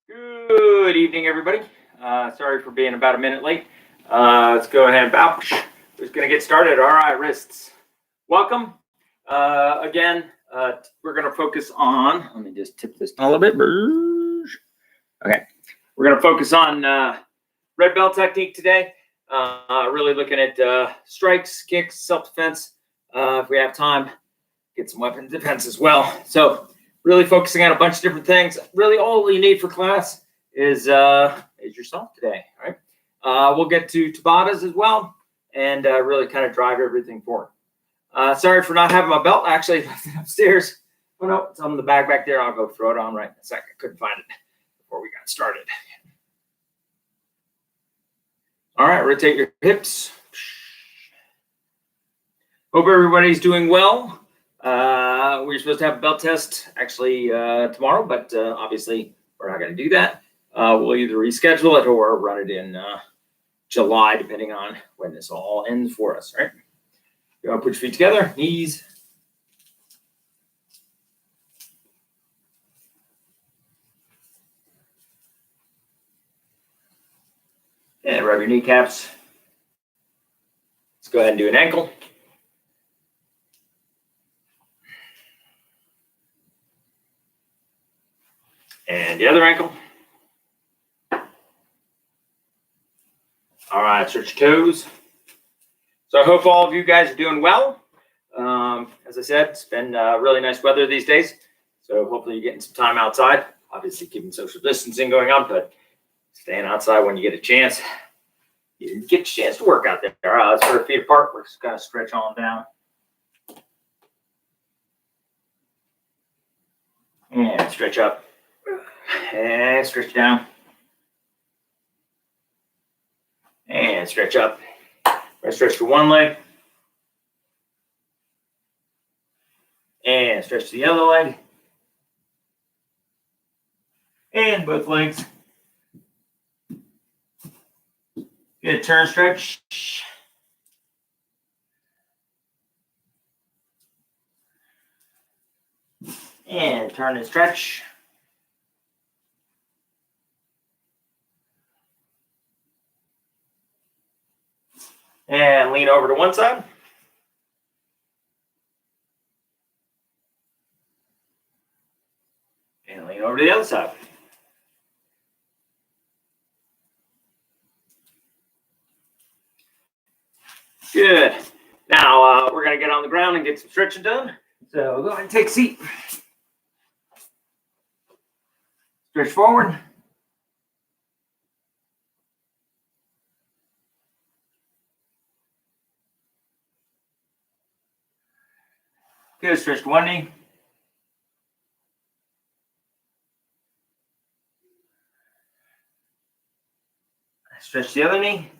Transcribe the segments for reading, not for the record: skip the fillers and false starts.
Good evening, everybody. Sorry for being about a minute late. Let's go ahead and bouch. We're just going to get started. All right, wrists. Welcome. Again, we're going to focus on, let me just tip this down a little bit. Okay. We're going to focus on red belt technique today. Really looking at strikes, kicks, self-defense. If we have time, get some weapon defense as well. So really focusing on a bunch of different things. Really all you need for class is yourself today, right? We'll get to Tabatas as well and really kind of drive everything forward. Sorry for not having my belt. Actually, left it upstairs. Oh, no, it's on the bag back there. I'll go throw it on right in a second. Couldn't find it before we got started. All right, rotate your hips. Hope everybody's doing well. We're supposed to have a belt test actually tomorrow, but obviously we're not going to do that. We'll either reschedule it or run it in July, depending on when this all ends for us, right? You want to put your feet together, knees. And rub your kneecaps. Let's go ahead and do an ankle. And the other ankle. All right, stretch your toes. So I hope all of you guys are doing well. As I said, it's been really nice weather these days. So hopefully you're getting some time outside. Obviously keeping social distancing going on, but staying outside when you get a chance. You didn't get a chance to work out there. All right, let's put our feet apart. We're just going to stretch on down. And stretch up. And stretch down. And stretch up. We're stretch to one leg. And stretch to the other leg. And both legs. Good, turn, stretch. And turn and stretch. And lean over to one side. And lean over to the other side. Good. Now we're going to get on the ground and get some stretching done. So go ahead and take a seat. Stretch forward. Good. Stretch to one knee. Stretch the other knee.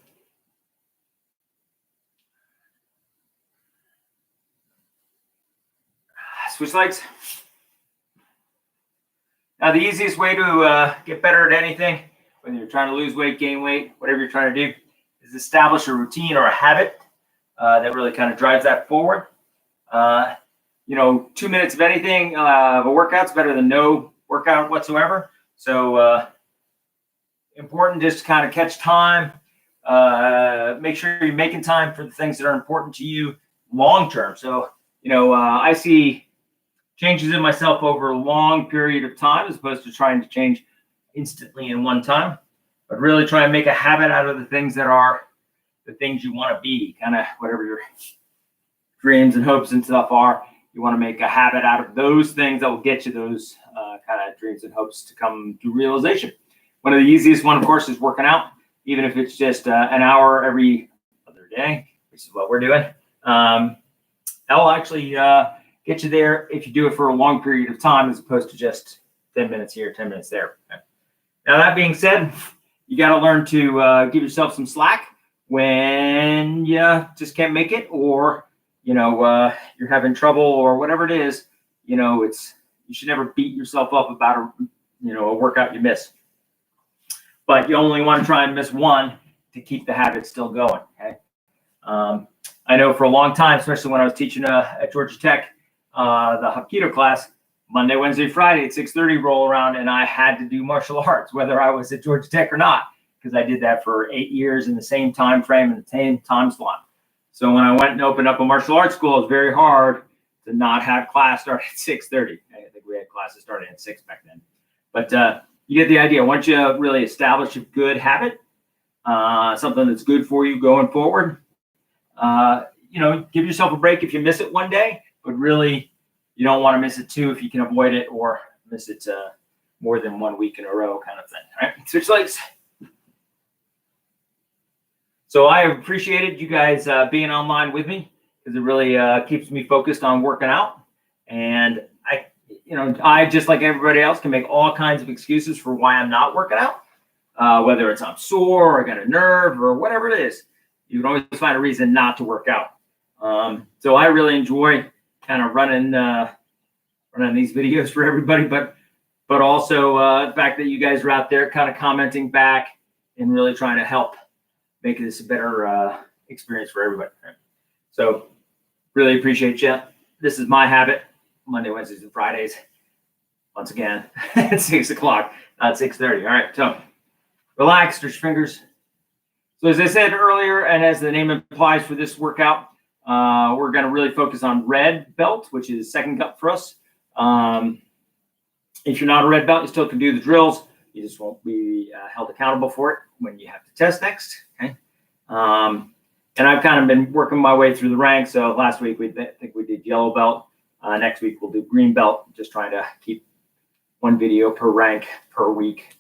Switch legs. Now, the easiest way to get better at anything, whether you're trying to lose weight, gain weight, whatever you're trying to do, is establish a routine or a habit that really kind of drives that forward. 2 minutes of anything of a workout's better than no workout whatsoever. So important just to kind of catch time. Make sure you're making time for the things that are important to you long term. So, I see changes in myself over a long period of time as opposed to trying to change instantly in one time, but really try and make a habit out of the things that are the things you want to be, kind of whatever your dreams and hopes and stuff are. You want to make a habit out of those things that will get you those kind of dreams and hopes to come to realization. One of the easiest one, of course, is working out, even if it's just an hour every other day, which is what we're doing. That'll actually get you there if you do it for a long period of time as opposed to just 10 minutes here, 10 minutes there. Okay. Now, that being said, you got to learn to give yourself some slack when you just can't make it, or you're having trouble or whatever it is. You should never beat yourself up about a workout you miss. But you only want to try and miss one to keep the habit still going. Okay. I know for a long time, especially when I was teaching at Georgia Tech, the Hapkido class, Monday, Wednesday, Friday at 6:30 roll around, and I had to do martial arts, whether I was at Georgia Tech or not, because I did that for 8 years in the same time frame and the same time slot. So when I went and opened up a martial arts school, it was very hard to not have class start at 6:30. I think we had classes starting at 6 back then. But you get the idea. Once you really establish a good habit, something that's good for you going forward, give yourself a break if you miss it one day, but really you don't want to miss it too if you can avoid it, or miss it more than 1 week in a row kind of thing. All right, switch legs. So I appreciated you guys being online with me, because it really keeps me focused on working out. And I just like everybody else can make all kinds of excuses for why I'm not working out, whether it's I'm sore or I got a nerve or whatever it is. You can always find a reason not to work out. So I really enjoy kind of running these videos for everybody, but also the fact that you guys are out there kind of commenting back and really trying to help make this a better experience for everybody. So really appreciate you. This is my habit, Monday, Wednesdays, and Fridays. Once again, at 6 o'clock, not 6:30. All right, so relax, stretch your fingers. So as I said earlier, and as the name implies for this workout, we're going to really focus on red belt, which is second gut for us. If you're not a red belt, you still can do the drills. You just won't be held accountable for it when you have to test next. Okay. And I've kind of been working my way through the ranks. So last week I think we did yellow belt. Next week we'll do green belt. Just trying to keep one video per rank per week.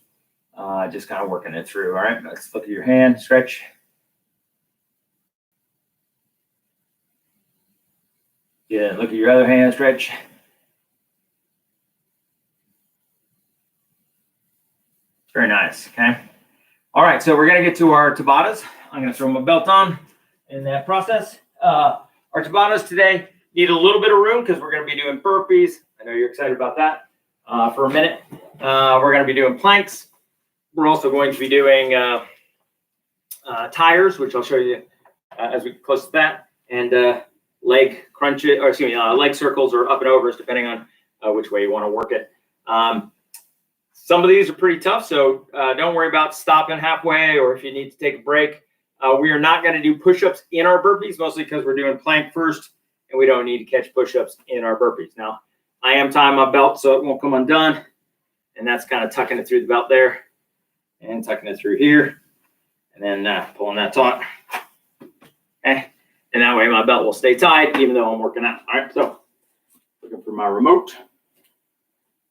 Just kind of working it through. All right. Let's look at your hand. Stretch. Yeah. Look at your other hand. Stretch. Very nice. Okay. All right. So we're going to get to our Tabatas. I'm going to throw my belt on in that process. Our Tabatas today need a little bit of room because we're going to be doing burpees. I know you're excited about that for a minute. We're going to be doing planks. We're also going to be doing tires, which I'll show you as we get close to that, and leg crunches, or excuse me, leg circles or up and overs, depending on which way you want to work it. Some of these are pretty tough, so don't worry about stopping halfway or if you need to take a break. We are not going to do push-ups in our burpees, mostly because we're doing plank first, and we don't need to catch push-ups in our burpees. Now, I am tying my belt so it won't come undone, and that's kind of tucking it through the belt there and tucking it through here, and then pulling that taut. Okay, and that way my belt will stay tied even though I'm working out. All right, so looking for my remote,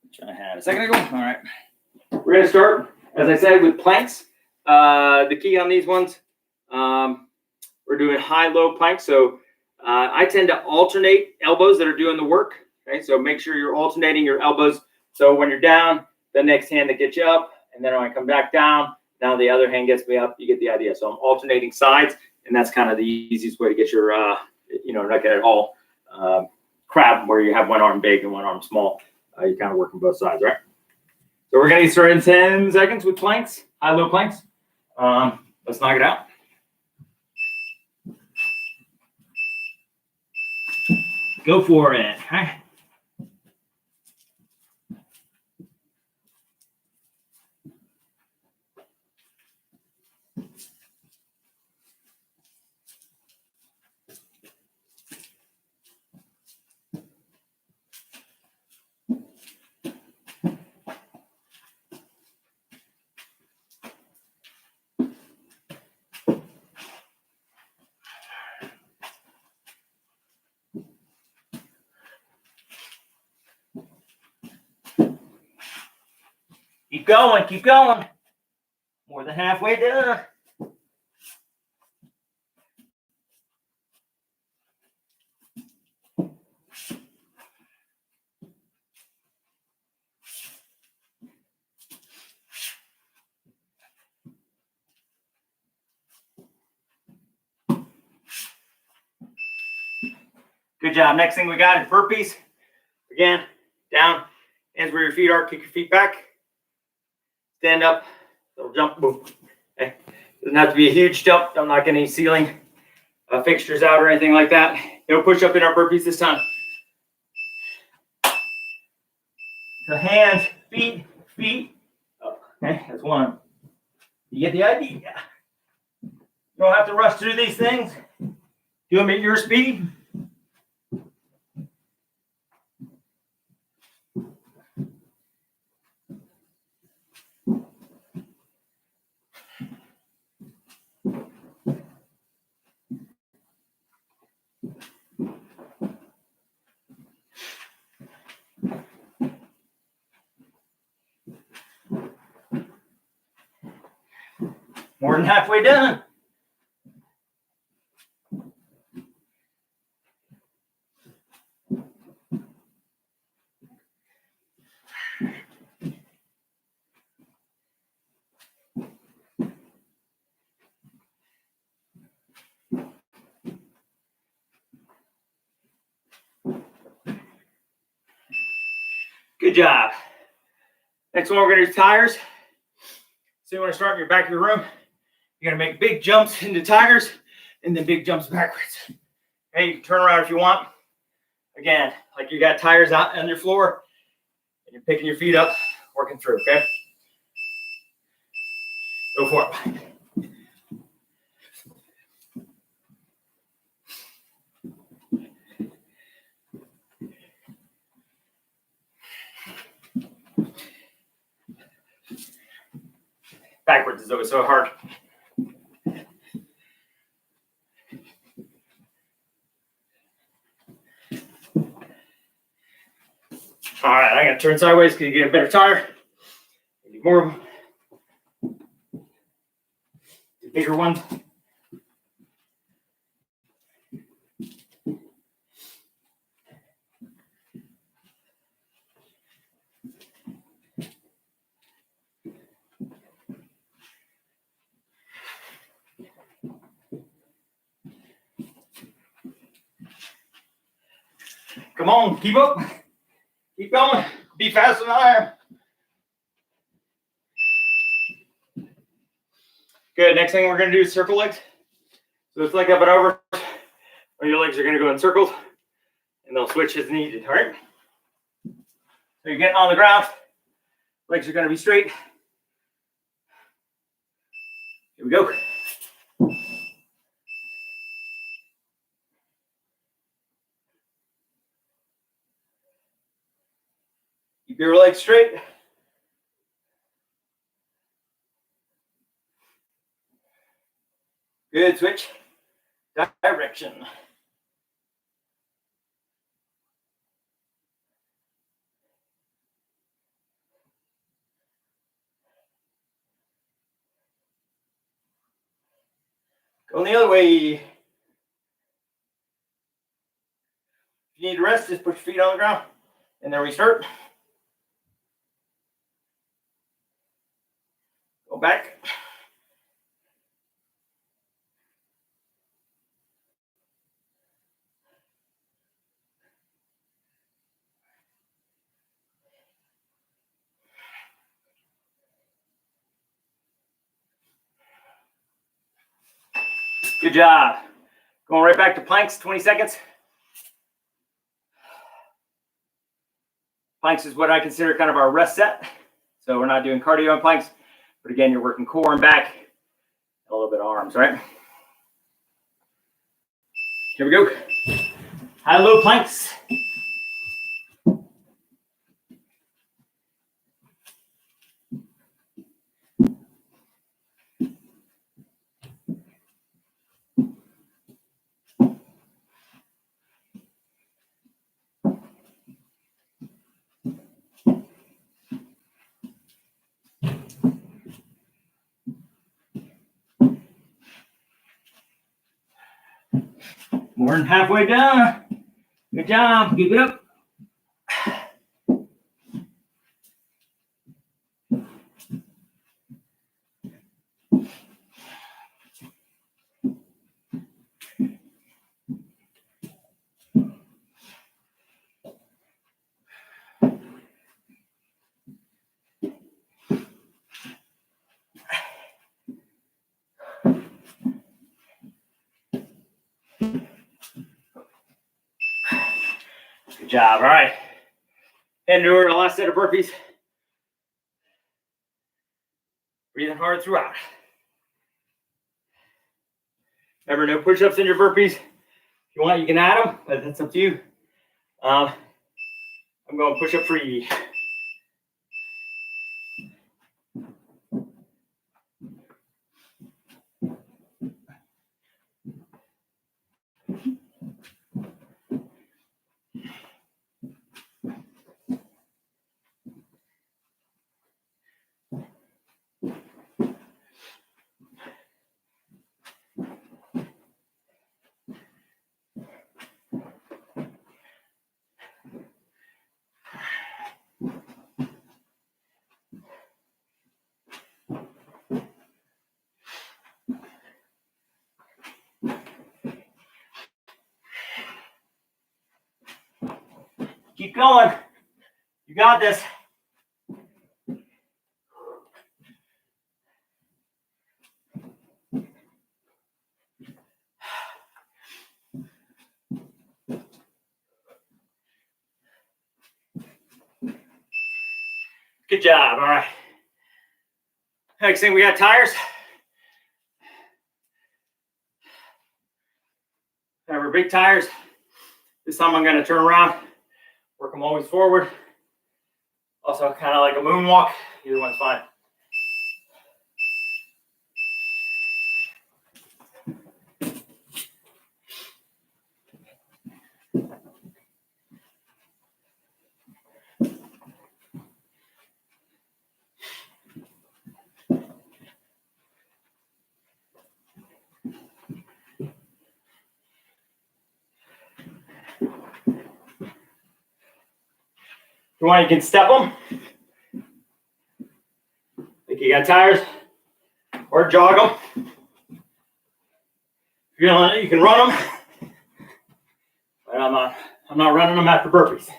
which I had a second ago. All right. We're going to start, as I said, with planks. The key on these ones, we're doing high-low planks. So I tend to alternate elbows that are doing the work. Okay, so make sure you're alternating your elbows. So when you're down, the next hand that gets you up, and then when I come back down, now the other hand gets me up. You get the idea. So I'm alternating sides, and that's kind of the easiest way to get your, not get it all crab where you have one arm big and one arm small. You're kind of working both sides, right? So we're going to get started in 10 seconds with planks, high-low planks. Let's knock it out. Go for it. Okay. Keep going, keep going. More than halfway done. Good job. Next thing we got is burpees. Again, down, hands where your feet are, kick your feet back. Stand up, little jump, boom. Okay. Doesn't have to be a huge jump. Don't knock any ceiling fixtures out or anything like that. No push up in our burpees this time. So hands, feet, feet. Oh, okay, that's one. You get the idea. You don't have to rush through these things. Do them at your speed. More than halfway done. Good job. Next one, we're going to do tires. So you want to start in your back of your room. You're going to make big jumps into tires and then big jumps backwards. Okay, you can turn around if you want. Again, like you got tires out on your floor and you're picking your feet up, working through, okay? Go for it. Backwards is always so hard. All right, I got to turn sideways because you get a better tire. Need more of them. The bigger ones. Come on, keep up. Keep going. Be faster than I am. Good. Next thing we're going to do is circle legs. So it's like up and over. Or your legs are going to go in circles. And they'll switch as needed. All right. So you're getting on the ground. Legs are going to be straight. Here we go. Keep your legs straight. Good. Switch direction. Going the other way. If you need to rest, just put your feet on the ground. And then restart. Go back. Good job. Going right back to planks, 20 seconds. Planks is what I consider kind of our rest set. So we're not doing cardio on planks, but again, you're working core and back, and a little bit of arms, right? Here we go. High, low planks. More than halfway done. Good job. Keep it up. Good job. All right. Heading over to the last set of burpees. Breathing hard throughout. Remember, no push-ups in your burpees. If you want, you can add them, but that's up to you. I'm going push-up free. Keep going. You got this. Good job. All right. Next thing, we got tires. Remember, big tires. This time I'm going to turn around, work them always forward. Also, kind of like a moonwalk. Either one's fine. If you want, you can step them. Like you got tires, or jog them. If you don't, you can run them. But I'm not running them after burpees.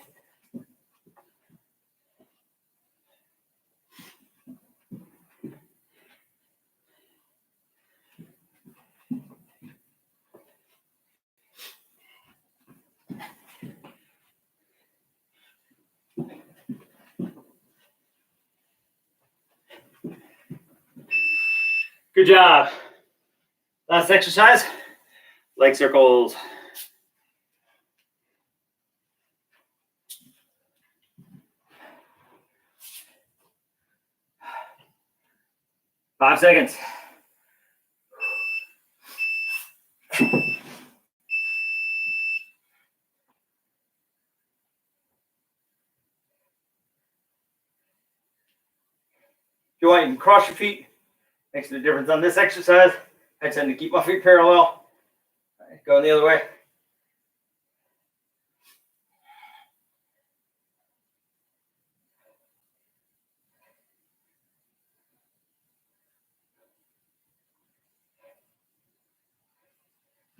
Good job. Last exercise, leg circles. Five seconds. If you want, you can cross your feet. Makes the difference on this exercise. I tend to keep my feet parallel. All right, going the other way.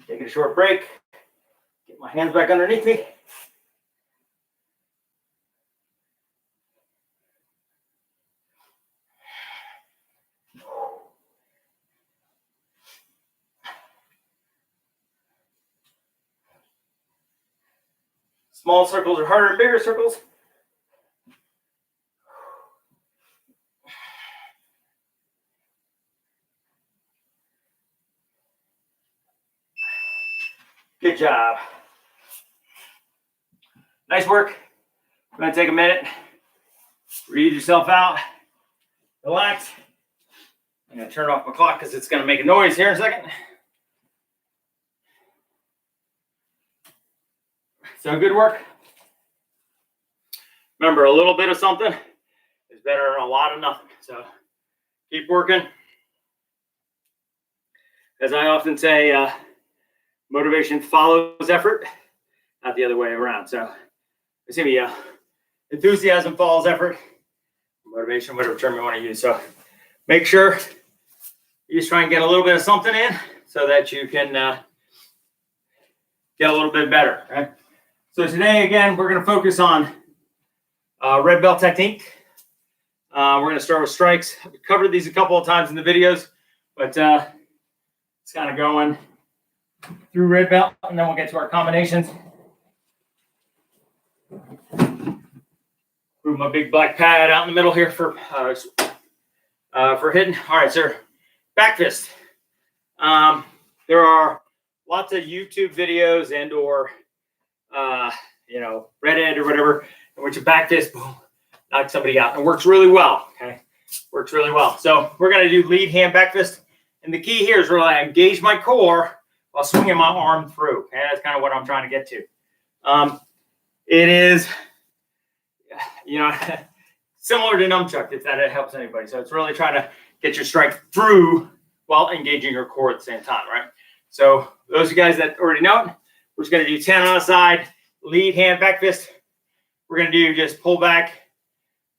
Taking a short break. Get my hands back underneath me. Small circles are harder than bigger circles. Good job. Nice work. I'm going to take a minute. Breathe yourself out. Relax. I'm going to turn off my clock because it's going to make a noise here in a second. So good work. Remember, a little bit of something is better than a lot of nothing. So keep working. As I often say, motivation follows effort, not the other way around. So it's going to be enthusiasm follows effort, motivation, whatever term you want to use. So make sure you just try and get a little bit of something in so that you can get a little bit better. Right? So today, again, we're going to focus on red belt technique. We're going to start with strikes. We covered these a couple of times in the videos, but it's kind of going through red belt, and then we'll get to our combinations. Move my big black pad out in the middle here for hitting. All right, sir. Back fist. There are lots of YouTube videos and or Reddit or whatever in which a back fist knocks somebody out. It works really well. Okay, works really well. So we're gonna do lead hand back fist, and the key here is really I engage my core while swinging my arm through. Okay, that's kind of what I'm trying to get to. It is, similar to nunchuck, if that helps anybody. So it's really trying to get your strike through while engaging your core at the same time, right? So those of you guys that already know it, we're just going to do 10 on the side, lead hand back fist. We're going to do just pull back,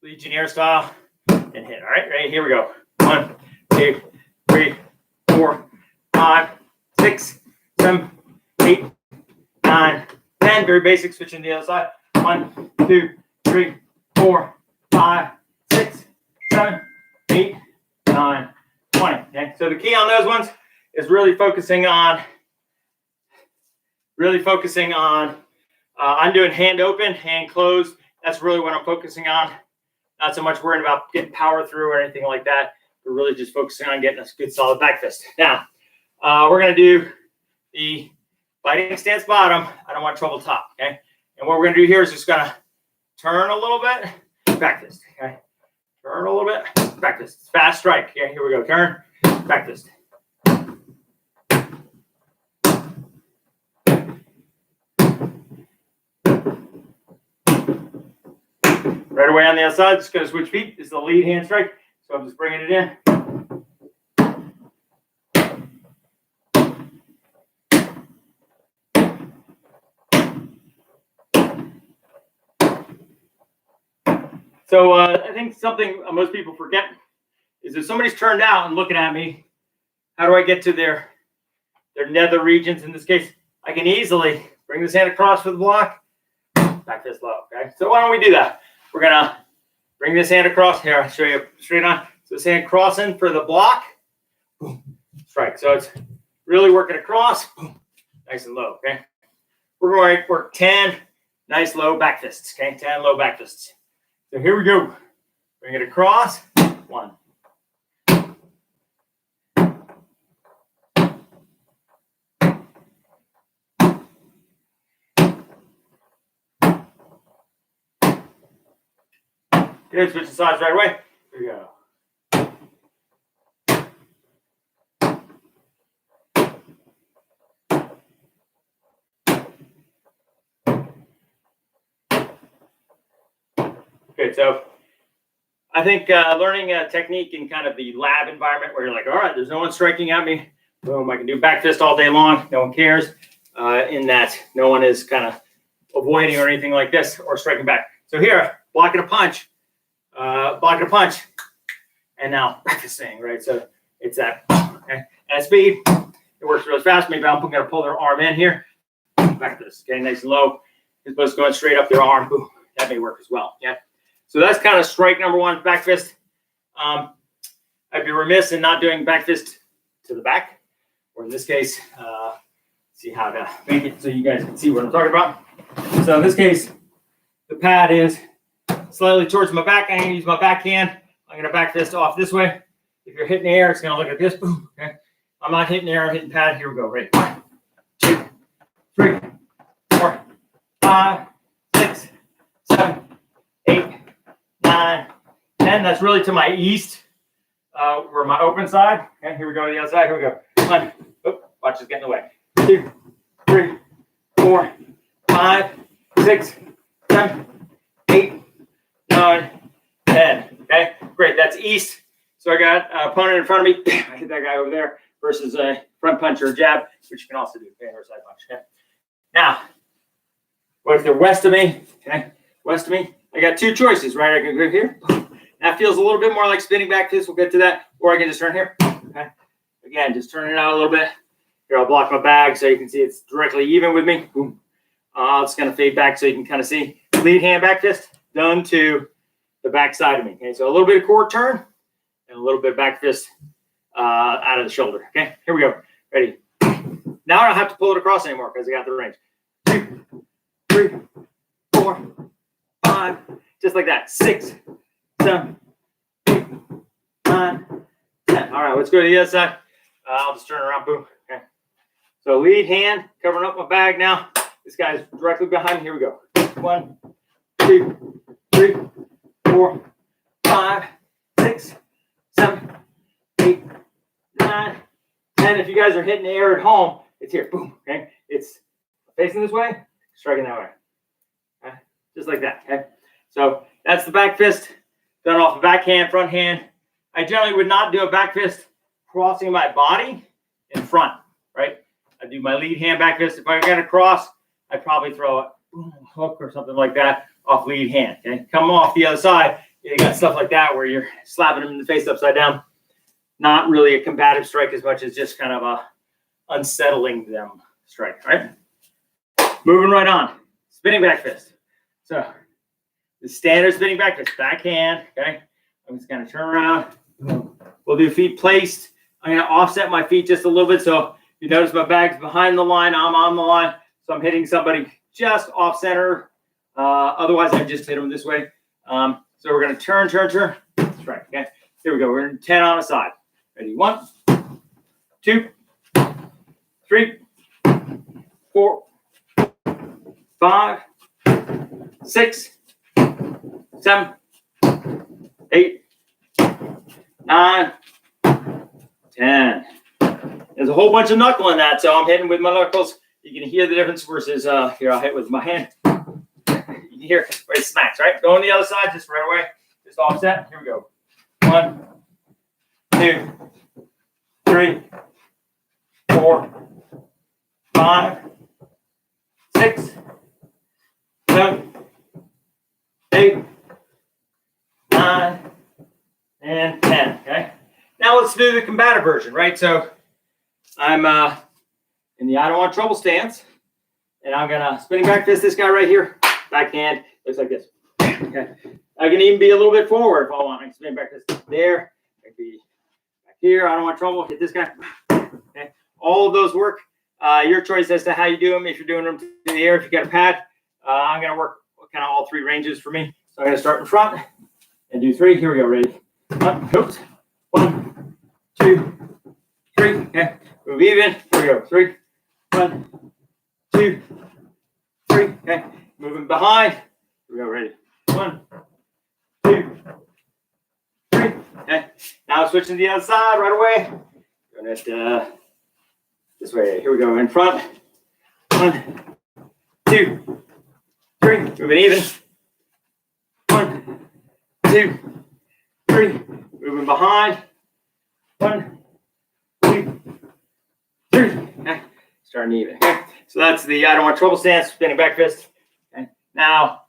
legionnaire style, and hit. All right, ready? Here we go. 1, 2, 3, 4, 5, 6, 7, 8, 9, 10. Very basic. Switching to the other side. 1, 2, 3, 4, 5, 6, 7, 8, 9, 20. Okay. So the key on those ones is really focusing on. I'm doing hand open, hand closed. That's really what I'm focusing on. Not so much worrying about getting power through or anything like that. We're really just focusing on getting a good solid back fist. Now, we're going to do the fighting stance bottom. I don't want trouble top. Okay. And what we're going to do here is just going to turn a little bit, back fist. Okay. Turn a little bit, back fist. Fast strike. Okay. Here we go. Turn, back fist. Right away on the outside, just going to switch feet. This is the lead hand strike. So I'm just bringing it in. So I think something most people forget is if somebody's turned out and looking at me, how do I get to their nether regions? In this case, I can easily bring this hand across for the block, back fist low. Okay, so why don't we do that? We're gonna bring this hand across here. I'll show you straight on. So this hand crossing for the block, boom, strike. So it's really working across, boom, nice and low. Okay, we're going to work 10 nice low back fists. Okay, 10 low back fists. So here we go. Bring it across. 1. Good. Switch the sides right away. Here we go. Good. So I think learning a technique in kind of the lab environment where you're like, all right, there's no one striking at me. Boom, I can do back fist all day long. No one cares. In that no one is kind of avoiding or anything like this or striking back. So here, blocking a punch, and now back fisting, right? So it's that. Okay. At speed, it works really fast. Maybe I'm going to pull their arm in here. Back this. Okay, nice and low. As opposed to going straight up their arm. Boom. That may work as well. Yeah. So that's kind of strike number 1, back fist. I'd be remiss in not doing back fist to the back, or in this case, see how to make it so you guys can see what I'm talking about. So in this case, the pad is slightly towards my back. I'm going to use my backhand. I'm going to back fist off this way. If you're hitting the air, it's going to look like this. Boom. Okay. I'm not hitting the air. I'm hitting pad. Here we go. Ready? 1, 2, 3, 4, 5, 6, 7, 8, 9, 10. That's really to my east, where my open side. Okay, here we go to the other side. Here we go. 1. Oh, watch this get in the way. 2, 3, 4, 5, 6, 7, 8, 9, 10. Okay, great. That's east. So I got an opponent in front of me. I hit that guy over there versus a front punch or a jab, which you can also do. Okay, or side punch. Okay. Now, what if they're west of me? Okay, west of me. I got 2 choices, right? I can go here. That feels a little bit more like spinning back fist. We'll get to that. Or I can just turn here. Okay. Again, just turn it out a little bit. Here, I'll block my bag so you can see it's directly even with me. Boom. It's going to fade back so you can kind of see. Lead hand back fist done to the back side of me. Okay, so a little bit of core turn and a little bit of back fist out of the shoulder. Okay, here we go. Ready. Now I don't have to pull it across anymore because I got the range. 2, 3, 4, 5, just like that. 6, 7, 8, 9, 10. All right, let's go to the other side. I'll just turn around, boom. Okay. So lead hand, covering up my bag now. This guy's directly behind me. Here we go. 1, 2, 3, 4, 5, 6, 7, 8, 9, 10. If you guys are hitting the air at home, it's here. Boom. Okay. It's facing this way, striking that way. Okay. Just like that. Okay. So that's the back fist done off the backhand, front hand. I generally would not do a back fist crossing my body in front, right? I do my lead hand back fist. If I got to cross, I'd probably throw a hook or something like that off lead hand. Okay. Come off the other side. You got stuff like that where you're slapping them in the face upside down. Not really a combative strike as much as just kind of a unsettling them strike, right? Moving right on. Spinning back fist. So the standard spinning back fist, backhand, okay? I'm just going to turn around. We'll do feet placed. I'm going to offset my feet just a little bit. So you notice my bag's behind the line. I'm on the line. So I'm hitting somebody just off center. Otherwise, I just hit them this way. So we're going to turn. Strike, okay? Here we go. We're in 10 on a side. Ready? 1, 2, 3, 4, 5, 6, 7, 8, 9, 10. There's a whole bunch of knuckle in that, so I'm hitting with my knuckles. You can hear the difference versus here I'll hit with my hand. You can hear where it smacks, right? Go on the other side, just right away. Just offset. Here we go. 1, 2, 3, 4, 5, 6, 7, 8, 9, and 10. Okay. Now let's do the combative version, right? So I'm in the I don't want trouble stance, and I'm gonna spinning back fist this guy right here. Backhand looks like this. Okay. I can even be a little bit forward if I want. I can spin back fist there. I can be back here. I don't want trouble. Hit this guy. Okay. All of those work. Your choice as to how you do them. If you're doing them in the air, if you got a pad, I'm gonna work kind of all 3 ranges for me. So I'm gonna start in front and do 3. Here we go. Ready? 1, 2, 3. Okay. Move even. Here we go. 3. 1, 2, 3. Okay. Moving behind. Here we go. Ready? 1, 2, 3. Okay. Now switching to the other side right away. Doing it this way. Here we go. In front. 1, 2, 3. Moving even. 1, 2, 3. Moving behind. 1, 2, 3. Okay. Starting even. Okay. So that's the I don't want trouble stance, spinning back fist. Okay. Now,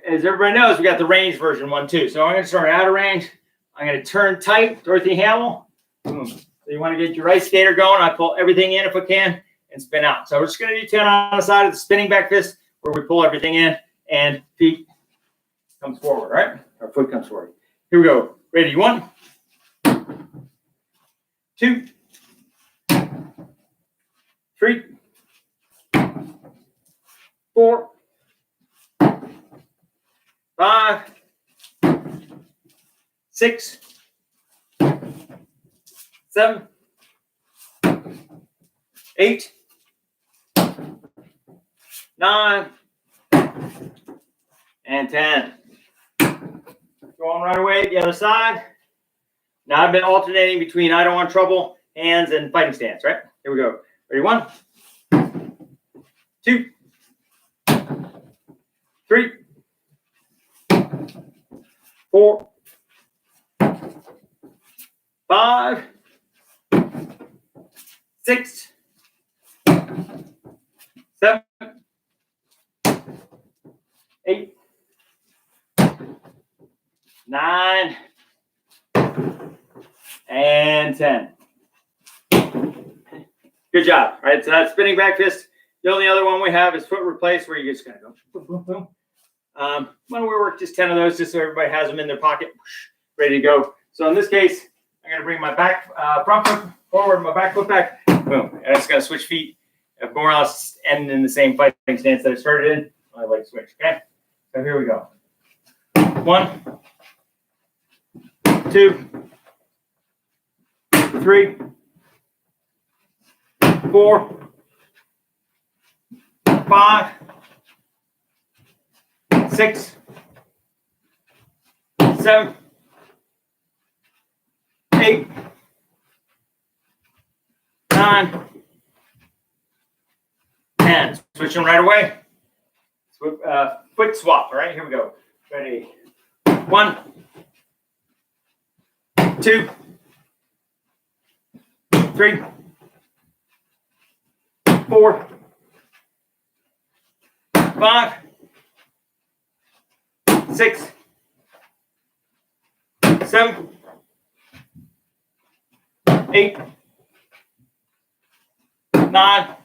as everybody knows, we got the range version 1 too. So I'm going to start out of range. I'm going to turn tight, Dorothy Hamill. Boom. So you want to get your right skater going. I pull everything in if I can and spin out. So we're just going to do 10 on the side of the spinning back fist where we pull everything in and feet comes forward, right? Or foot comes forward. Here we go. Ready? 1, 2, 3, 4, 5, 6, 7, 8, 9, and 10. Going right away to the other side. Now I've been alternating between I don't want trouble, hands, and fighting stance, right? Here we go. Ready? 1, 2, 3, 4, 5, 6, 7, 8, 9, and 10. Good job. All right, so that's spinning back fist. The only other one we have is foot replace, where you just kind of go boom, boom, boom. Why don't we work just 10 of those just so everybody has them in their pocket, ready to go. So in this case, I'm going to bring my back front foot forward, my back foot back, boom. And I'm just going to switch feet, more or less ending in the same fighting stance that I started in. I like switch, okay? So here we go. 1, 2, 3, 4, 5, 6, 7, 8, 9, 10. Switching right away. Foot swap. All right, here we go. Ready. 1, 2, 3, 4, 5, 6, 7, 8, 9,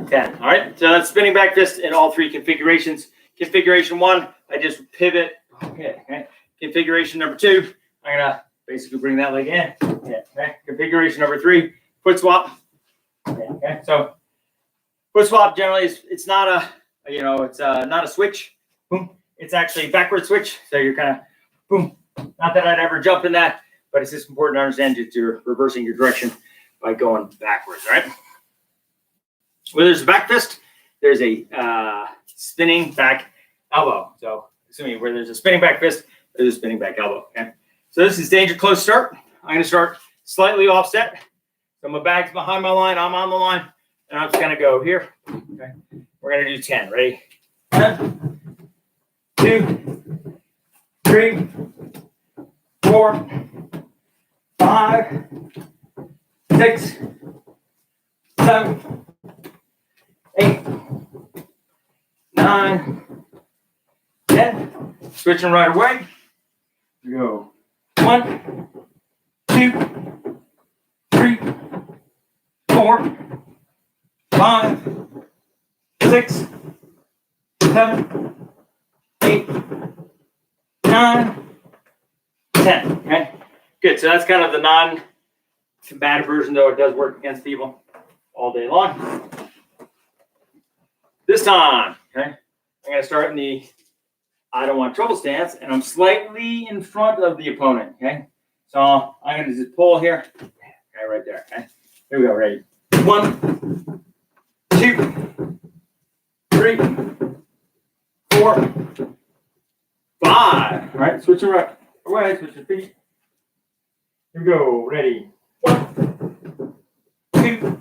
10. All right, so that's spinning back fist in all three configurations. Configuration 1, I just pivot. Okay. Configuration number 2, I'm gonna basically bring that leg in. Okay. Configuration number 3, foot swap. Okay. So foot swap generally it's not a it's not a switch. Boom. It's actually a backward switch. So you're kind of boom. Not that I'd ever jump in that, but it's just important to understand that you're reversing your direction by going backwards. All right. Where there's a back fist, there's a spinning back elbow. So assuming where there's a spinning back fist, there's a spinning back elbow. Okay. So this is danger close start. I'm going to start slightly offset. So my bag's behind my line. I'm on the line, and I'm just going to go here. Okay. We're going to do 10. Ready? 1, 2, 3, 4, 5, 6, 7, 8, 9, 10. Switching right away. We go 1, 2, 3, 4, 5, 6, 7, 8, 9, 10. Okay. Good. So that's kind of the non-combative version, though it does work against people all day long. This time, okay, I'm going to start in the I don't want trouble stance, and I'm slightly in front of the opponent, okay? So I'm going to just pull here, okay, right there, okay? Here we go, ready? 1, 2, 3, 4, 5. All right, switching right away, switching feet. Here we go, ready? 1, 2,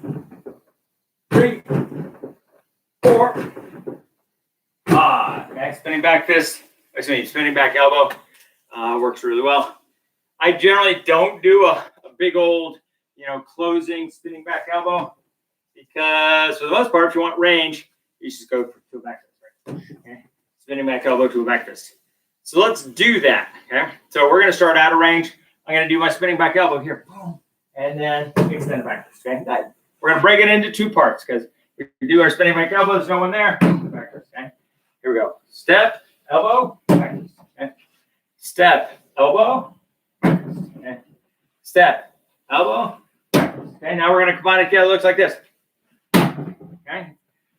3, 4, 5. Okay, spinning back fist. Spinning back elbow works really well. I generally don't do a big old, closing spinning back elbow because for the most part, if you want range, you just go to a back fist. Right? Okay, spinning back elbow to a back fist. So let's do that. Okay, so we're going to start out of range. I'm going to do my spinning back elbow here, and then extend the back fist. Okay, we're going to break it into 2 parts because if we do our spinning back elbow, there's no one there. Back fist. Okay, here we go. Step, elbow, back fist. Okay, step, elbow, back fist. Okay, step, elbow, back fist. Okay, now we're going to combine it together. It looks like this. Okay,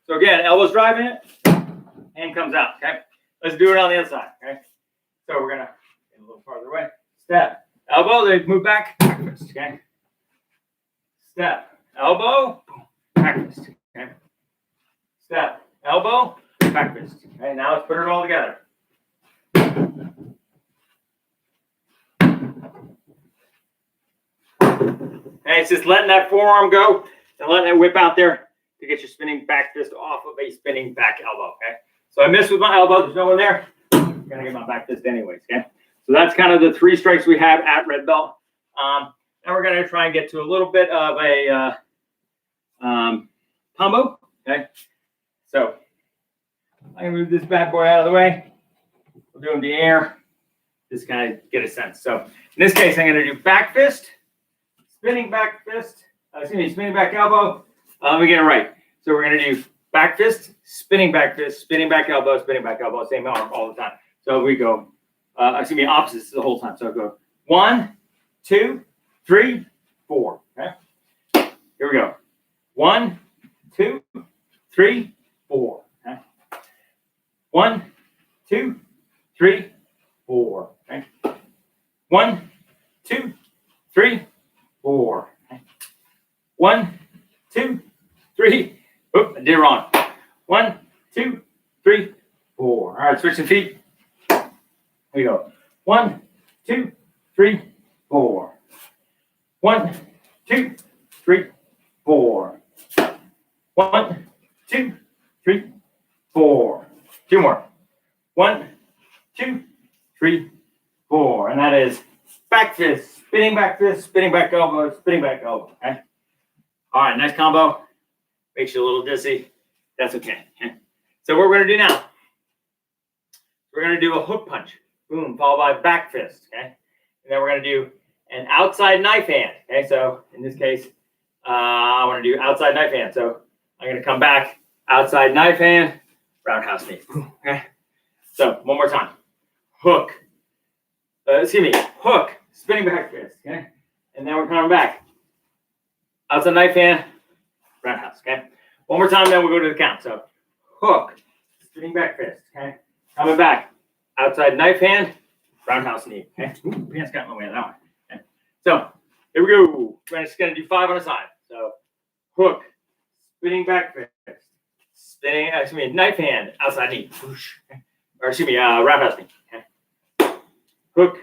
so again, elbows driving it, hand comes out. Okay, let's do it on the other side. Okay, so we're going to get a little farther away. Step, elbow, they move back, back fist. Okay, step, elbow, back fist. Okay, step, elbow, back fist. Okay, now let's put it all together. Okay, it's just letting that forearm go and letting it whip out there to get your spinning back fist off of a spinning back elbow. Okay, so I missed with my elbow. There's no one there. I'm gonna get my back fist anyways. Okay, so that's kind of the 3 strikes we have at red belt. Now we're gonna try and get to a little bit of a combo. Okay, so I'm gonna move this bad boy out of the way. We'll do him in the air. Just kind of get a sense. So in this case, I'm gonna do back fist, spinning back fist. Spinning back elbow. Let me get it right. So we're gonna do back fist, spinning back elbow, same arm all the time. So we go, opposites the whole time. So I go 1, 2, 3, 4. Okay. Here we go. 1, 2, 3, 4. Okay. 1, 2, 3, 4. Okay. 1, 2, 3, 4. Okay. 1, 2, 3. Oop, I did it wrong. 1, 2, 3, 4. All right, switching feet. Here we go. 1, 2, 3, 4. 1, 2, 3, 4. 1, 2, 3, 4. 2 more. 1, 2, 3, 4. And that is back fist, spinning back fist, spinning back elbow, spinning back elbow. Okay. All right, nice combo. Makes you a little dizzy. That's okay. So what we're going to do now, we're going to do a hook punch. Boom, followed by back fist. Okay. And then we're going to do an outside knife hand. Okay. So in this case, I want to do outside knife hand. So I'm going to come back, outside knife hand, roundhouse knee. Okay. So one more time. Hook. Hook. Spinning back fist. Okay. And then we're coming back. Outside knife hand, roundhouse. Okay. One more time, then we'll go to the count. So hook. Spinning back fist. Okay. Coming back. Outside knife hand, roundhouse knee. Okay. Ooh, pants got in my way of that one. Okay. So here we go. We're just going to do 5 on a side. So hook. Spinning back fist. Spinning, knife hand, outside knee. Okay. Or roundhouse knee. Okay. Hook.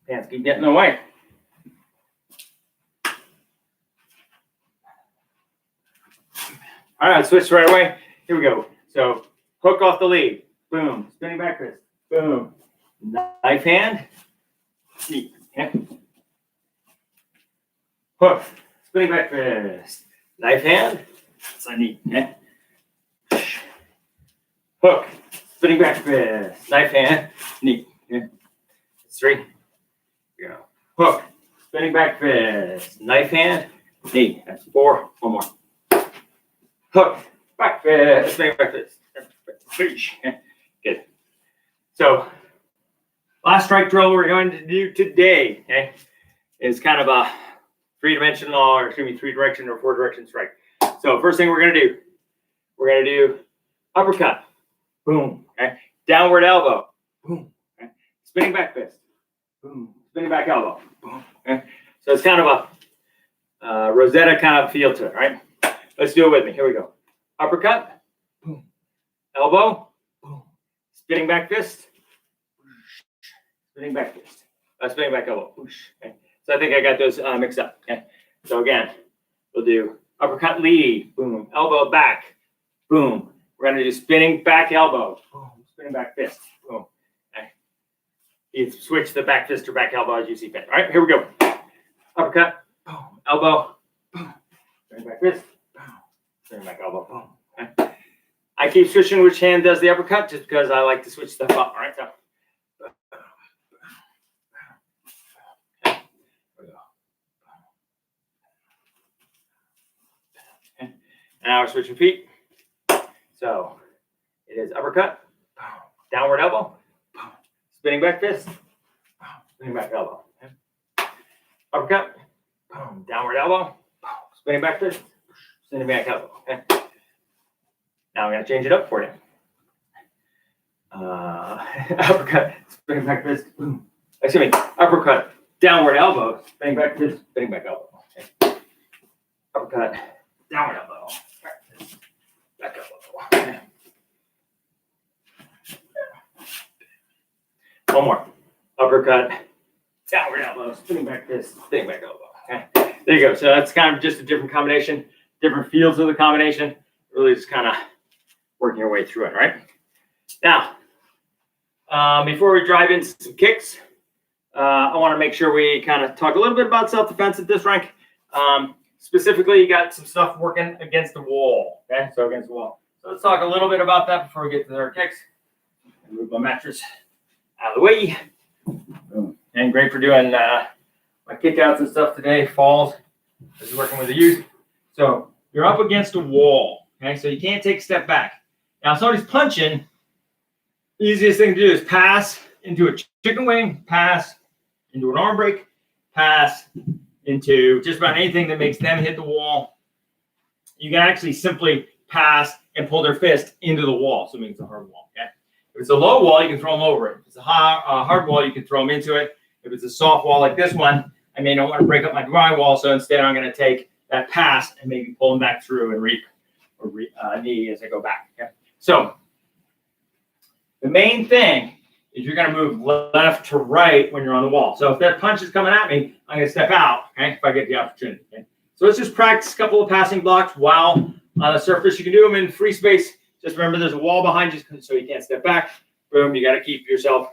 Pants keep getting in the way. All right, switch right away. Here we go. So hook off the lead. Boom. Spinning back fist. Boom. Knife hand. Knee. Okay. Hook. Spinning back fist. Knife hand. Outside knee. Okay. Hook. Spinning back fist. Knife hand. Knee. Okay. That's 3. Here we go. Hook. Spinning back fist. Knife hand. Knee. That's 4. One more. Hook. Back fist. Spinning back fist. Okay. Good. So last strike drill we're going to do today, okay, is kind of a 3-direction or 4-direction strike. So first thing we're going to do uppercut. Boom. Okay. Downward elbow. Boom. Okay. Spinning back fist. Boom. Spinning back elbow. Boom. Okay. So it's kind of a Rosetta kind of feel to it, right? Let's do it with me. Here we go. Uppercut. Boom. Elbow. Boom. Spinning back fist. Spinning back fist. Spinning back elbow. Okay. So I think I got those mixed up. Okay. So again, we'll do uppercut lead. Boom. Elbow back. Boom. We're going to do spinning back elbow. Boom. Spinning back fist. Boom. Okay. You switch the back fist or back elbow as you see fit. All right. Here we go. Uppercut. Boom. Elbow. Boom. Spinning back fist. Boom. Spinning back elbow. Boom. Okay. I keep switching which hand does the uppercut just because I like to switch stuff up. All right. So. Now we're switching feet. So it is uppercut, downward elbow, spinning back fist, spinning back elbow. Okay. Uppercut, downward elbow, spinning back fist, spinning back elbow. Okay. Now I'm going to change it up for you. Uppercut, spinning back fist, boom. Excuse me, uppercut, downward elbow, spinning back fist, spinning back elbow. Okay. Uppercut, downward elbow, back elbow. Okay. One more. Uppercut, downward elbow, spinning back fist, spinning back elbow. Okay. There you go. So that's kind of just a different combination, different feels of the combination. Really just kind of working your way through it, right? Now, before we drive into some kicks, I want to make sure we kind of talk a little bit about self-defense at this rank. Specifically, you got some stuff working against the wall. Okay, so against the wall. So let's talk a little bit about that before we get to our kicks. Move my mattress out of the way. Boom. And great for doing my kickouts and stuff today. Falls. This is working with the youth. So you're up against a wall. Okay, so you can't take a step back. Now, if somebody's punching, the easiest thing to do is pass into a chicken wing, pass into an arm break, pass into just about anything that makes them hit the wall. You can actually simply pass and pull their fist into the wall. So it means it's a hard wall. Okay. If it's a low wall, you can throw them over it. If it's a hard wall, you can throw them into it. If it's a soft wall like this one, I may not want to break up my drywall, so instead I'm going to take that pass and maybe pull them back through and reap or knee as I go back. Okay. So the main thing is you're going to move left to right when you're on the wall. So if that punch is coming at me, I'm going to step out, okay, if I get the opportunity. Okay? So let's just practice a couple of passing blocks while on the surface. You can do them in free space. Just remember there's a wall behind you, so you can't step back. Boom, you got to keep yourself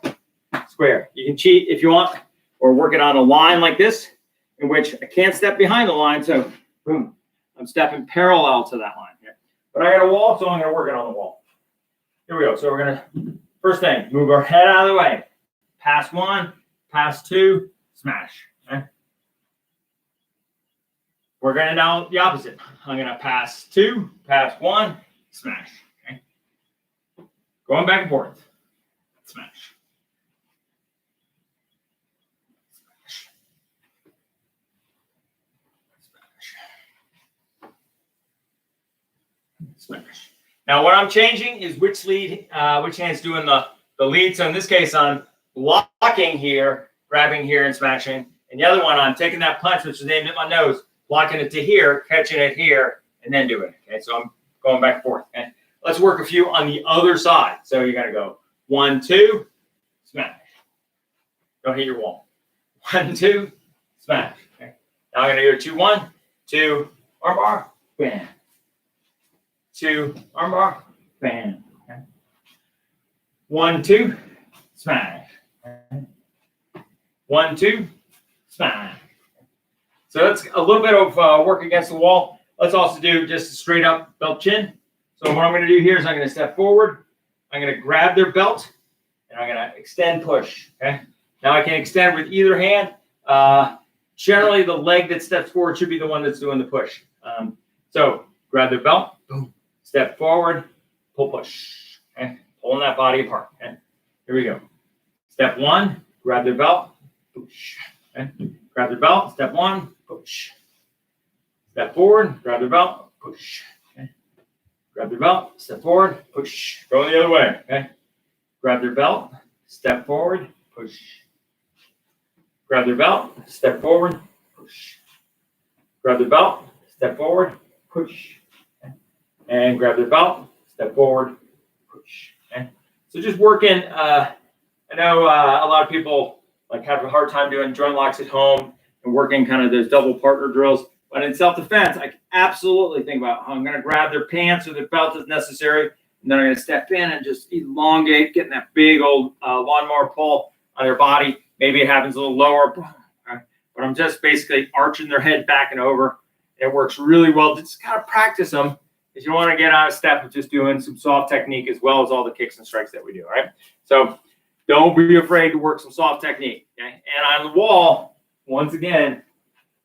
square. You can cheat if you want, or work it on a line like this, in which I can't step behind the line, so boom, I'm stepping parallel to that line here. But I got a wall, so I'm going to work it on the wall. Here we go. So we're going to, first thing, move our head out of the way. Pass one, pass two, smash. Okay? We're going to now the opposite. I'm going to pass two, pass one, smash. Okay? Going back and forth. Smash. Smash. Now what I'm changing is which hand's doing the lead. So in this case, I'm blocking here, grabbing here and smashing. And the other one, I'm taking that punch, which is aimed at my nose, blocking it to here, catching it here, and then doing it. Okay, so I'm going back and forth. Okay, let's work a few on the other side. So you got to go 1, 2, smash. Don't hit your wall. 1, 2, smash. Okay. Now I'm going to go 2, 1, 2, arm bar, bam. 2, arm bar, bam. Okay. 1, 2, smash. Okay. 1, 2, smash. So that's a little bit of work against the wall. Let's also do just a straight up belt chin. So what I'm going to do here is I'm going to step forward. I'm going to grab their belt, and I'm going to extend, push. Okay. Now I can extend with either hand. Generally, the leg that steps forward should be the one that's doing the push. So grab their belt, boom, step forward, pull, push. Okay. Pulling that body apart. Okay. Here we go. Step one, grab their belt, push. Okay. Grab their belt, step one, push. Step forward, grab their belt, push. Okay. Grab their belt, step forward, push. Go the other way. Okay. Grab their belt, step forward, push. Grab their belt, step forward, push. Grab their belt, step forward, push. Okay. And grab their belt, step forward, push. Okay. So just working. I know a lot of people like have a hard time doing joint locks at home and working kind of those double partner drills. But in self-defense, I can absolutely think about how I'm going to grab their pants or their belt as necessary. And then I'm going to step in and just elongate, getting that big old lawnmower pull on their body. Maybe it happens a little lower, but I'm just basically arching their head back and over. It works really well. Just kind of practice them if you want to get out of step with just doing some soft technique as well as all the kicks and strikes that we do, all right? So don't be afraid to work some soft technique, okay? And on the wall, once again,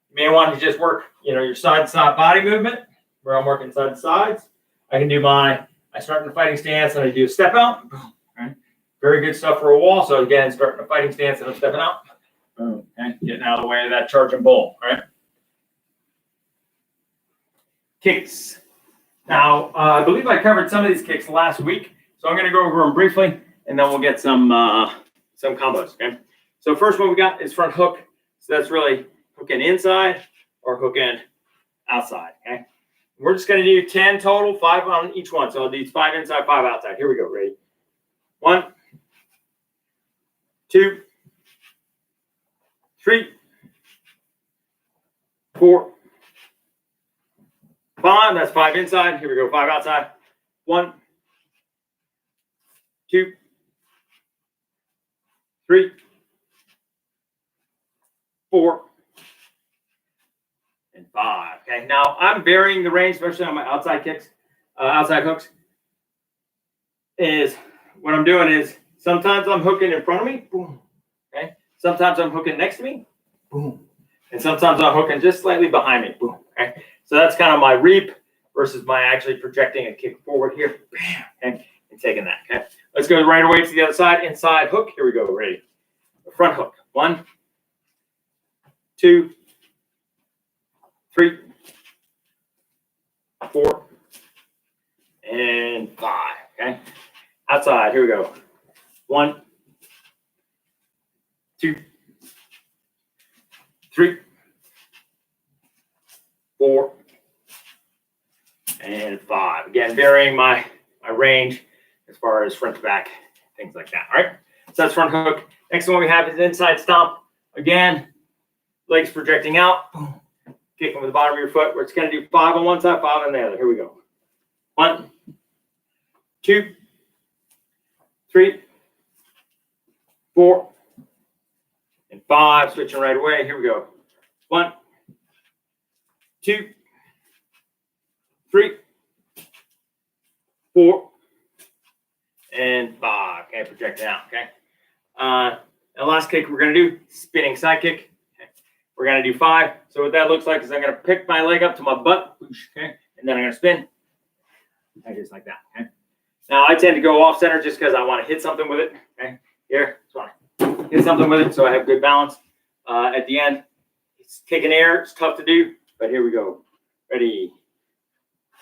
you may want to just work, your side-to-side body movement, where I'm working side to sides. I can do I start in the fighting stance and I do a step out. Boom, okay? Very good stuff for a wall. So again, starting a fighting stance and I'm stepping out. Boom, okay? Getting out of the way of that charging bull, all right? Kicks. Now, I believe I covered some of these kicks last week, so I'm going to go over them briefly, and then we'll get some combos, okay? So first one we got is front hook. So that's really hooking inside or hooking outside, okay? We're just going to do 10 total, 5 on each one. So I'll do 5 inside, 5 outside. Here we go. Ready? 1, 2, 3, 4, 5. That's 5 inside. Here we go. 5 outside. 1, 2, 3, 4, and 5. Okay. Now I'm varying the range, especially on my outside kicks, outside hooks. Is what I'm doing is sometimes I'm hooking in front of me. Boom. Okay. Sometimes I'm hooking next to me. Boom. And sometimes I'm hooking just slightly behind me. Boom. Okay. So that's kind of my reap versus my actually projecting a kick forward here. Bam. Okay. And taking that. Okay. Let's go right away to the other side. Inside hook. Here we go. Ready. The front hook. 1, 2, 3, 4, and 5. Okay. Outside. Here we go. 1, 2, 3, 4, and 5. Again, varying my range as far as front to back, things like that. All right. So that's front hook. Next one we have is inside stomp. Again, legs projecting out. Kicking with the bottom of your foot. We're just going to do 5 on one side, 5 on the other. Here we go. 1, 2, 3, 4, and 5. Switching right away. Here we go. 1, 2, 3, 4, and 5. Okay, projecting out. Okay. The last kick we're going to do, spinning side kick. Okay. We're going to do 5. So what that looks like is I'm going to pick my leg up to my butt. Okay, and then I'm going to spin. Okay, just like that. Okay. Now I tend to go off center just because I want to hit something with it. Okay. Here, just want to hit something with it so I have good balance. At the end, it's kicking air. It's tough to do, but here we go. Ready.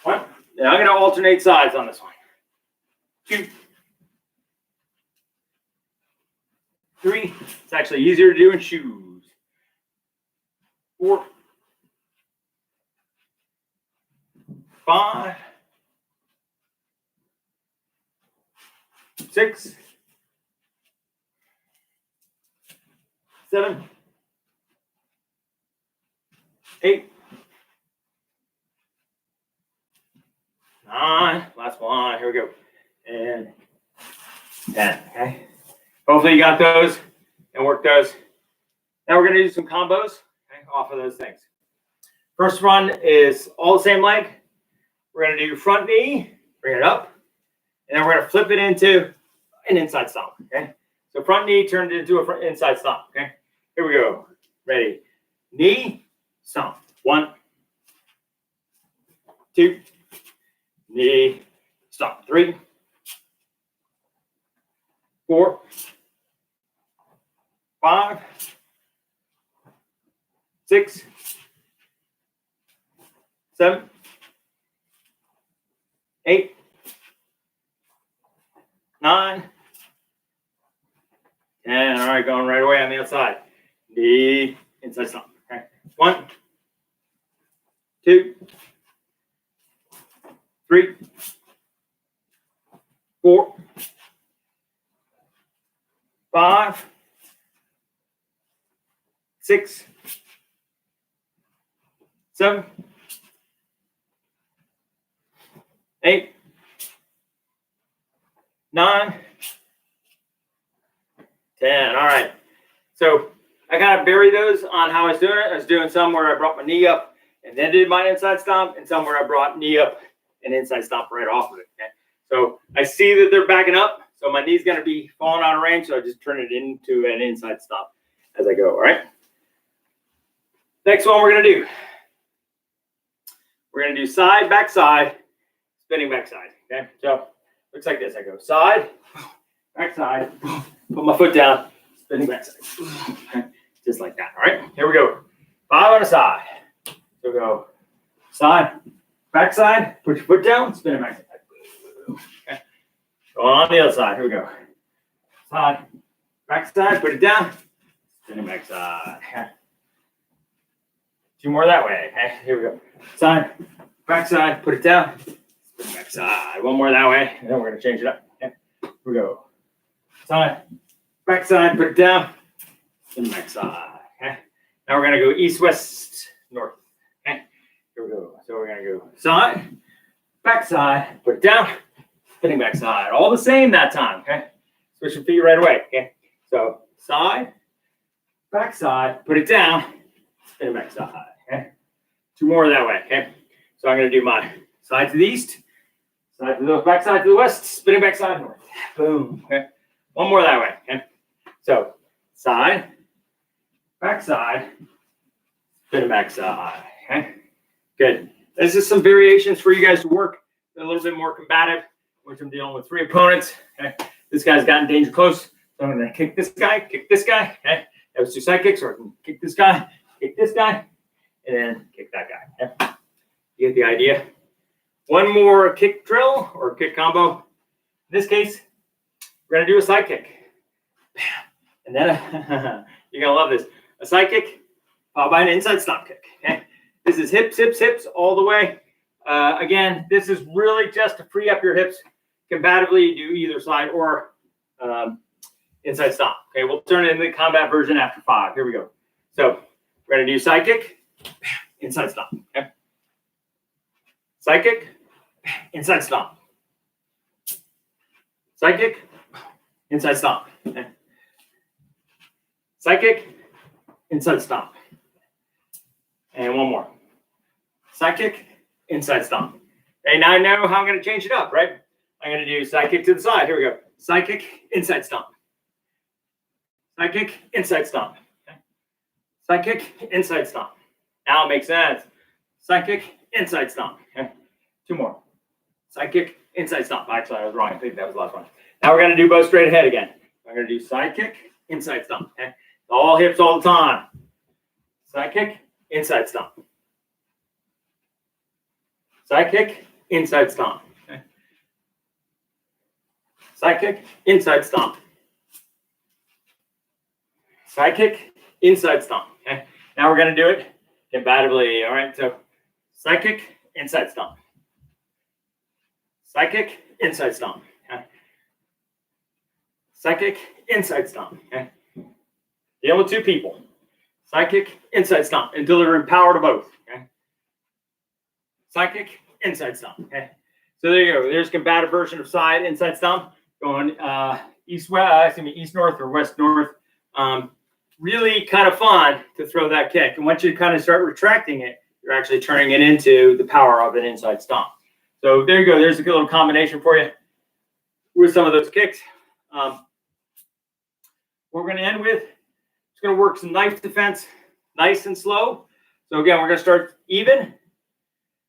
1. Now I'm going to alternate sides on this one. 2, 3. It's actually easier to do in shoes. 4, 5, 6, 7, 8, 9. Last one. Here we go. And 10. Okay. Hopefully you got those and work those. Now we're going to do some combos, okay, off of those things. First one is all the same leg. We're going to do front knee, bring it up, and then we're going to flip it into an inside stomp. Okay. So front knee turned into a front inside stomp. Okay. Here we go. Ready. Knee, stomp. 1, 2, knee, stomp. 3, 4, 5, 6, 7, 8, 9, 10. All right, going right away on the outside. Knee, inside stomp. Okay. 1, 2, 3, 4, 5, 6, 7, 8, 9, 10. All right. So I kind of vary those on how I was doing it. I was doing some where I brought my knee up and then did my inside stomp, and some where I brought knee up and inside stomp right off of it. Okay? So I see that they're backing up. So my knee's going to be falling out of range. So I just turn it into an inside stomp as I go. All right. Next one we're going to do. We're going to do side, back side, spinning back side. Okay. So looks like this. I go side, back side, put my foot down, spinning back side. Okay. Just like that. All right. Here we go. 5 on a side. So go side, back side, put your foot down, spin it back side. Okay. Going on the other side. Here we go. Side, back side, put it down, spin it back side. Okay. 2 more that way. Okay. Here we go. Side, back side, put it down, spin it back side. 1 more that way, and then we're going to change it up. Okay. Here we go. Side, back side, put it down, spin it back side. Okay. Now we're going to go east, west, north. Okay. Here we go. So we're going to go side, back side, put it down, spinning back side. All the same that time. Okay. Switch your feet right away. Okay. So side, back side, put it down, spinning back side. Okay. 2 more that way. Okay. So I'm going to do my side to the east, side to the back side to the west, spinning back side north. Boom. Okay. 1 more that way. Okay. So side, back side, spinning back side. Okay. Good. This is some variations for you guys to work. A little bit more combative, which I'm dealing with 3 opponents. Okay. This guy's gotten danger close. So I'm going to kick this guy, kick this guy. Okay. That was 2 side kicks, or I can kick this guy, and then kick that guy. Okay? You get the idea. One more kick drill or kick combo. In this case, we're going to do a side kick. And then you're going to love this. A side kick followed by an inside stomp kick. Okay? This is hips, hips, hips all the way. Again, this is really just to free up your hips. Combatively, you do either side or inside stomp. Okay, we'll turn it into the combat version after 5. Here we go. So we're going to do side kick, inside stomp. Okay? Side kick, inside stomp. Side kick, inside stomp. Okay? Side kick, inside stomp. And one more. Side kick, inside stomp. Okay, now I know how I'm going to change it up, right? I'm going to do side kick to the side. Here we go. Side kick, inside stomp. Side kick, inside stomp. Okay. Side kick, inside stomp. Now it makes sense. Side kick, inside stomp. Okay. 2 more. Side kick, inside stomp. Actually, I was wrong. I think that was the last one. Now we're going to do both straight ahead again. I'm going to do side kick, inside stomp. Okay. All hips all the time. Side kick, inside stomp. Side kick, inside stomp. Okay. Side kick, inside stomp. Side kick, inside stomp. Okay. Now we're going to do it combatively. All right. So side kick, inside stomp. Side kick, inside stomp. Okay. Side kick, inside stomp. Okay. Dealing with 2 people. Side kick, inside stomp until they're empowered to both. Okay. Side kick, inside stomp. Okay. So there you go. There's a combative version of side, inside stomp. Going east north or west north. Really kind of fun to throw that kick. And once you kind of start retracting it, you're actually turning it into the power of an inside stomp. So there you go. There's a good little combination for you with some of those kicks. What we're going to end with, it's going to work some knife defense, nice and slow. So again, we're going to start even.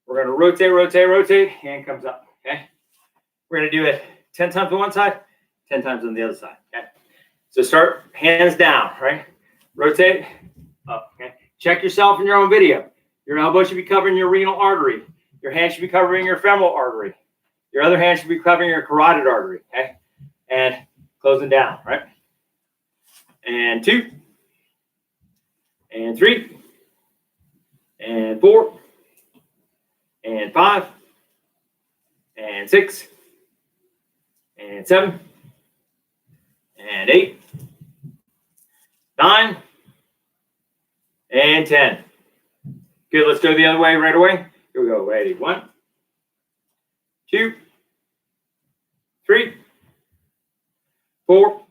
We're going to rotate, rotate, rotate. Hand comes up. Okay. We're going to do it 10 times on one side, 10 times on the other side. Okay. So start hands down, right? Rotate up. Okay. Check yourself in your own video. Your elbow should be covering your renal artery. Your hand should be covering your femoral artery. Your other hand should be covering your carotid artery. Okay. And closing down, right? And 2. And 3. And 4. And 5. And 6. And 7. And 8. 9. And 10. Good, let's go the other way right away. Here we go. Ready. 1, 2, 3, 4,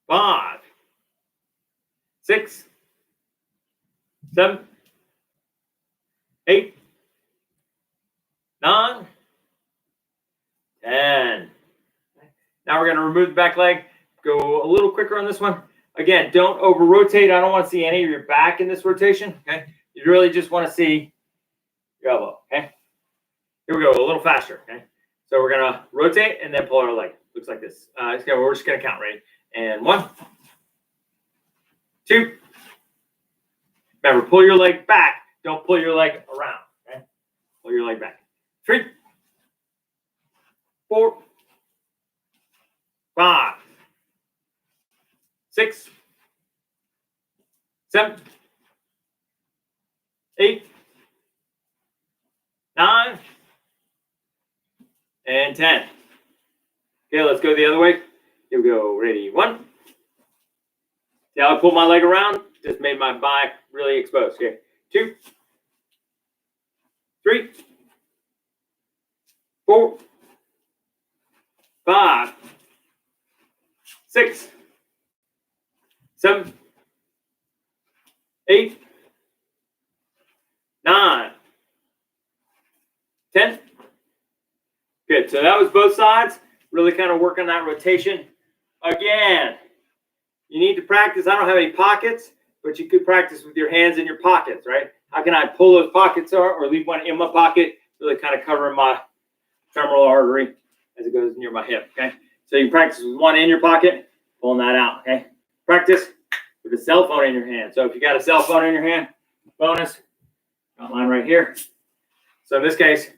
5, 6, 7, 8, 9, 10. Now we're going to remove the back leg. Go a little quicker on this one. Again, don't over rotate. I don't want to see any of your back in this rotation. Okay. You really just want to see your elbow. Okay. Here we go. A little faster. Okay. So we're going to rotate and then pull our leg. Looks like this. We're just going to count. Ready? And 1, 2. Remember, pull your leg back. Don't pull your leg around. Okay. Pull your leg back. 3, 4, 5, 6, 7, 8, 9, and 10. Okay, let's go the other way. Here we go. Ready? 1. See how I pulled my leg around? Just made my back really exposed. Okay. 2, 3, 4, 5, 6, 7, 8, 9, 10. Good. So that was both sides. Really kind of working that rotation. Again, you need to practice. I don't have any pockets, but you could practice with your hands in your pockets, right? How can I pull those pockets or leave one in my pocket, really kind of covering my femoral artery as it goes near my hip, okay? So you practice with one in your pocket, pulling that out, okay? Practice with a cell phone in your hand. So if you got a cell phone in your hand, bonus. Got mine right here. So in this case,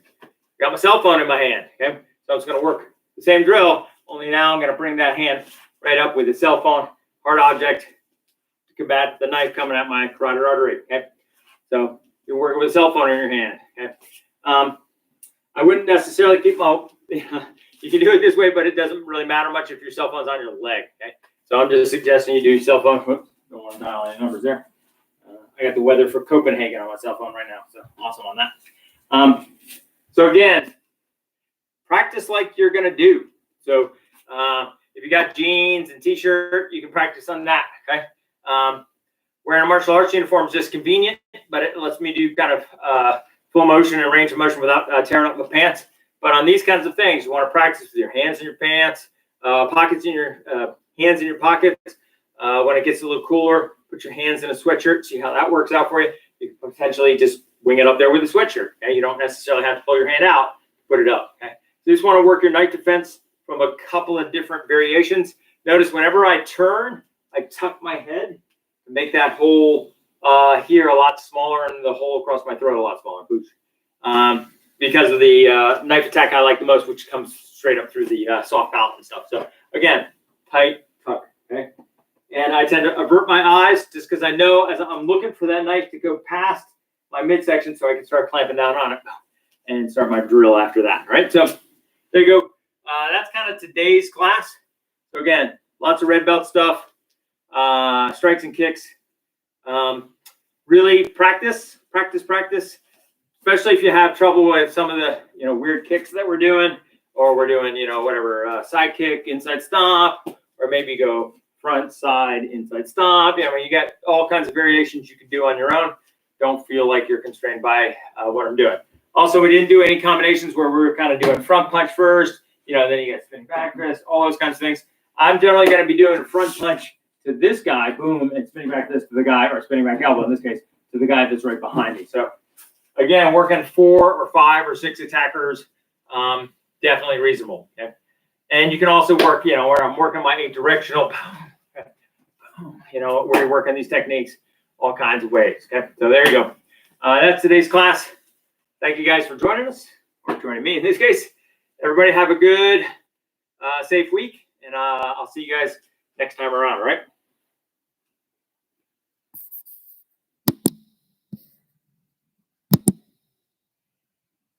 got my cell phone in my hand. Okay, so I'm just going to work the same drill, only now I'm going to bring that hand right up with the cell phone, hard object, to combat the knife coming at my carotid artery. Okay, so you're working with a cell phone in your hand. Okay, I wouldn't necessarily keep my. You can do it this way, but it doesn't really matter much if your cell phone's on your leg. Okay, so I'm just suggesting you do your cell phone. Whoops, don't want to dial any numbers there. I got the weather for Copenhagen on my cell phone right now, so awesome on that. So again, practice like you're going to do. So if you got jeans and t-shirt, you can practice on that, okay? Wearing a martial arts uniform is just convenient, but it lets me do kind of full motion and range of motion without tearing up my pants. But on these kinds of things, you want to practice with your hands in your pants, pockets in your hands in your pockets. When it gets a little cooler, put your hands in a sweatshirt, see how that works out for you. You can potentially just wing it up there with a sweatshirt. Okay? You don't necessarily have to pull your hand out to put it up. Okay? So you just want to work your knife defense from a couple of different variations. Notice whenever I turn, I tuck my head to make that hole here a lot smaller and the hole across my throat a lot smaller. Because of the knife attack I like the most, which comes straight up through the soft palate and stuff. So again, tight tuck. Okay. And I tend to avert my eyes just because I know as I'm looking for that knife to go past my midsection so I can start clamping down on it and start my drill after that, right? So there you go. That's kind of today's class. So again, lots of red belt stuff, strikes and kicks. Really practice, especially if you have trouble with some of the weird kicks that we're doing, or we're doing whatever side kick, inside stomp, or maybe go front, side, inside stomp. You got all kinds of variations you can do on your own. Don't feel like you're constrained by what I'm doing. Also, we didn't do any combinations where we were kind of doing front punch first, then you get spinning back wrist, all those kinds of things. I'm generally going to be doing a front punch to this guy, boom, and spinning back this to the guy, or spinning back elbow in this case, to the guy that's right behind me. So again, working 4 or 5 or 6 attackers, definitely reasonable. Okay? And you can also work, where I'm working my 8-directional, where you're working these techniques all kinds of ways. Okay, so there you go. That's today's class. Thank you guys for joining us, or joining me in this case. Everybody have a good, safe week, and I'll see you guys next time around, all right?